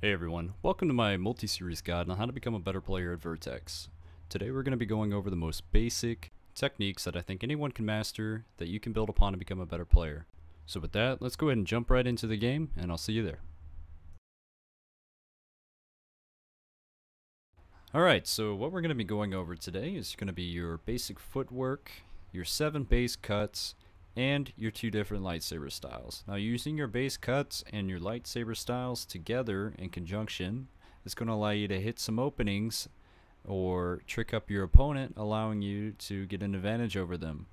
Hey everyone, welcome to my multi-series guide on how to become a better player at Vertex. Today we're going to be going over the most basic techniques that I think anyone can master that you can build upon to become a better player. So with that, let's go ahead and jump right into the game, and I'll see you there. Alright, so what we're going to be going over today is going to be your basic footwork, your 7 base cuts, and your 2 different lightsaber styles. Now using your base cuts and your lightsaber styles together in conjunction is going to allow you to hit some openings or trick up your opponent, allowing you to get an advantage over them.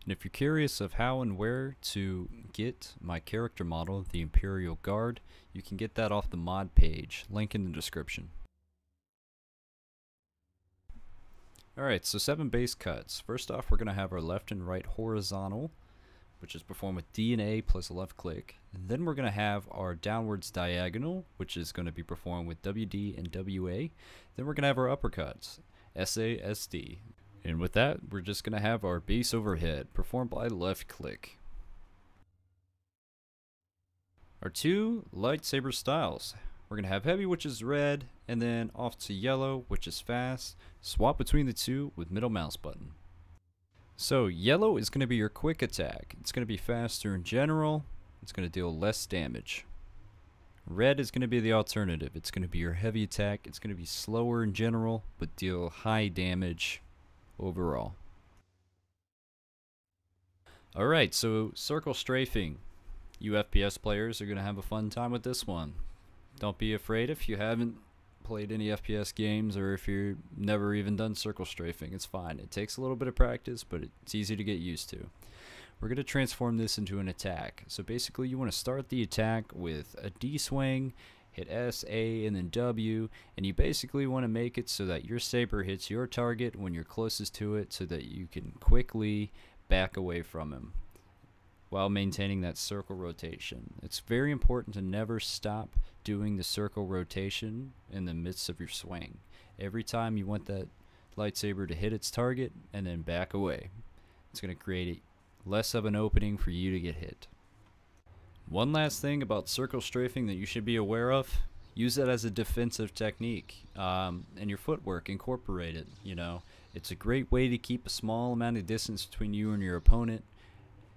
And if you're curious of how and where to get my character model, the Imperial Guard, you can get that off the mod page, link in the description. Alright, so 7 base cuts. First off, we're going to have our left and right horizontal, which is performed with D and A plus a left click. And then we're going to have our downwards diagonal, which is going to be performed with WD and WA. Then we're going to have our uppercuts, SA, SD. And with that, we're just going to have our base overhead, performed by left click. Our 2 lightsaber styles. We're going to have heavy, which is red, and then off to yellow, which is fast. Swap between the 2 with middle mouse button. So yellow is going to be your quick attack. It's going to be faster in general. It's going to deal less damage. Red is going to be the alternative. It's going to be your heavy attack. It's going to be slower in general, but deal high damage overall. Alright, so circle strafing. You FPS players are going to have a fun time with this one. Don't be afraid if you haven't played any FPS games or if you've never even done circle strafing. It's fine. It takes a little bit of practice, but it's easy to get used to. We're going to transform this into an attack. So basically you want to start the attack with a D swing, hit S, A, and then W, and you basically want to make it so that your saber hits your target when you're closest to it so that you can quickly back away from him while maintaining that circle rotation. It's very important to never stop doing the circle rotation in the midst of your swing. Every time you want that lightsaber to hit its target and then back away. It's going to create less of an opening for you to get hit. One last thing about circle strafing that you should be aware of, use that as a defensive technique, and your footwork, incorporate it. It's a great way to keep a small amount of distance between you and your opponent.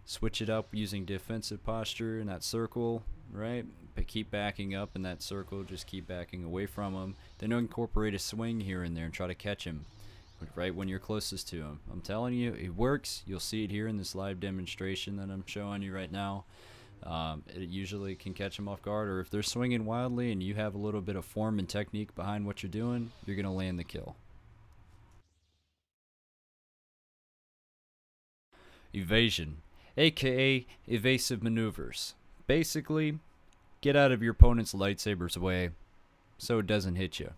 Switch it up using defensive posture in that circle, right? But keep backing up in that circle, just keep backing away from him. Then incorporate a swing here and there and try to catch him right when you're closest to him. I'm telling you, it works. You'll see it here in this live demonstration that I'm showing you right now. It usually can catch him off guard, or if they're swinging wildly and you have a little bit of form and technique behind what you're doing, you're going to land the kill. Evasion, aka evasive maneuvers. Basically, get out of your opponent's lightsaber's way so it doesn't hit you.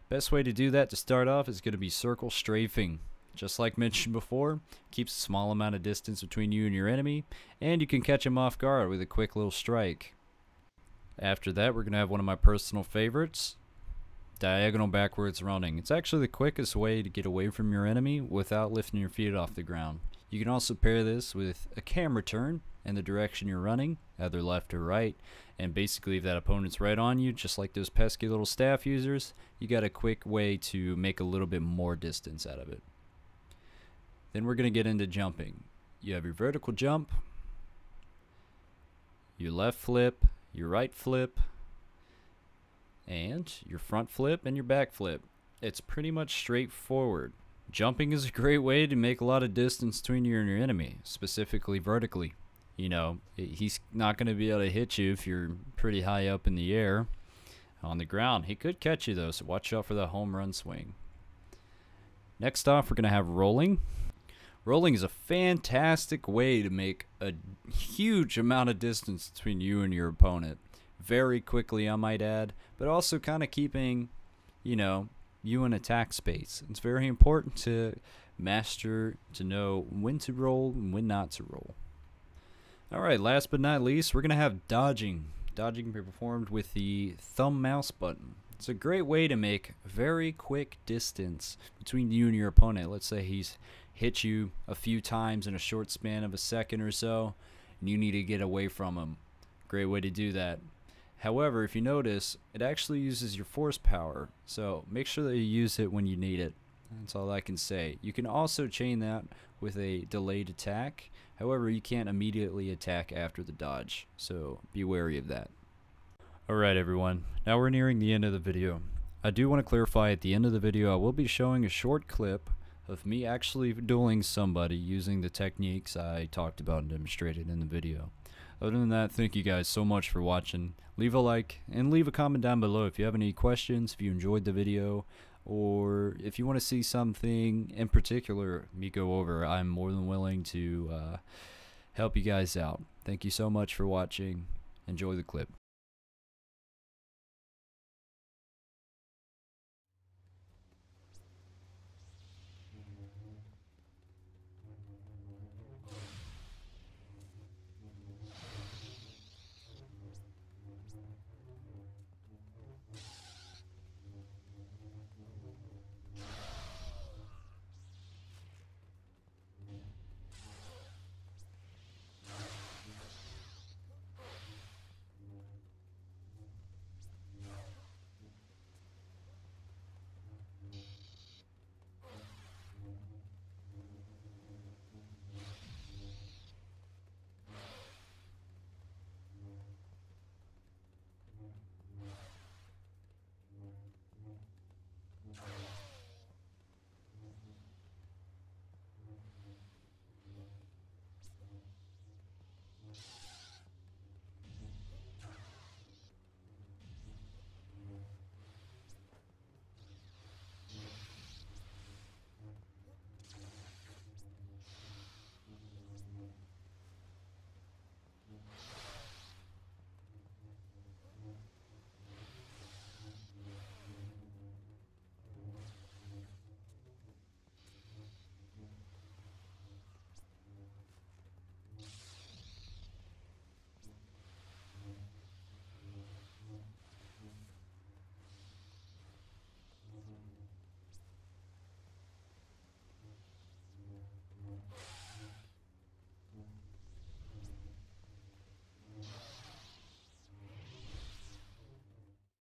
Best way to do that to start off is going to be circle strafing. Just like mentioned before, keeps a small amount of distance between you and your enemy, and you can catch him off guard with a quick little strike. After that, we're going to have one of my personal favorites, diagonal backwards running. It's actually the quickest way to get away from your enemy without lifting your feet off the ground. You can also pair this with a camera turn in the direction you're running, either left or right, and basically if that opponent's right on you, just like those pesky little staff users, you got a quick way to make a little bit more distance out of it. Then we're going to get into jumping. You have your vertical jump, your left flip, your right flip, and your front flip and your back flip. It's pretty much straightforward. Jumping is a great way to make a lot of distance between you and your enemy, specifically vertically. He's not going to be able to hit you if you're pretty high up in the air. On the ground, he could catch you though, so watch out for the home run swing. Next off, we're going to have rolling. Rolling is a fantastic way to make a huge amount of distance between you and your opponent. Very quickly, I might add, but also kind of keeping, you in attack space. It's very important to master, to know when to roll and when not to roll. Alright, last but not least, we're going to have dodging. Dodging can be performed with the thumb mouse button. It's a great way to make very quick distance between you and your opponent. Let's say he's hit you a few times in a short span of a second or so, and you need to get away from him. Great way to do that. However, if you notice, it actually uses your force power, so make sure that you use it when you need it. That's all I can say. You can also chain that with a delayed attack. However, you can't immediately attack after the dodge, so be wary of that. Alright everyone, now we're nearing the end of the video. I do want to clarify, at the end of the video I will be showing a short clip of me actually dueling somebody using the techniques I talked about and demonstrated in the video. Other than that, thank you guys so much for watching. Leave a like and leave a comment down below if you have any questions, if you enjoyed the video, or if you want to see something in particular me go over. I'm more than willing to help you guys out. Thank you so much for watching. Enjoy the clip.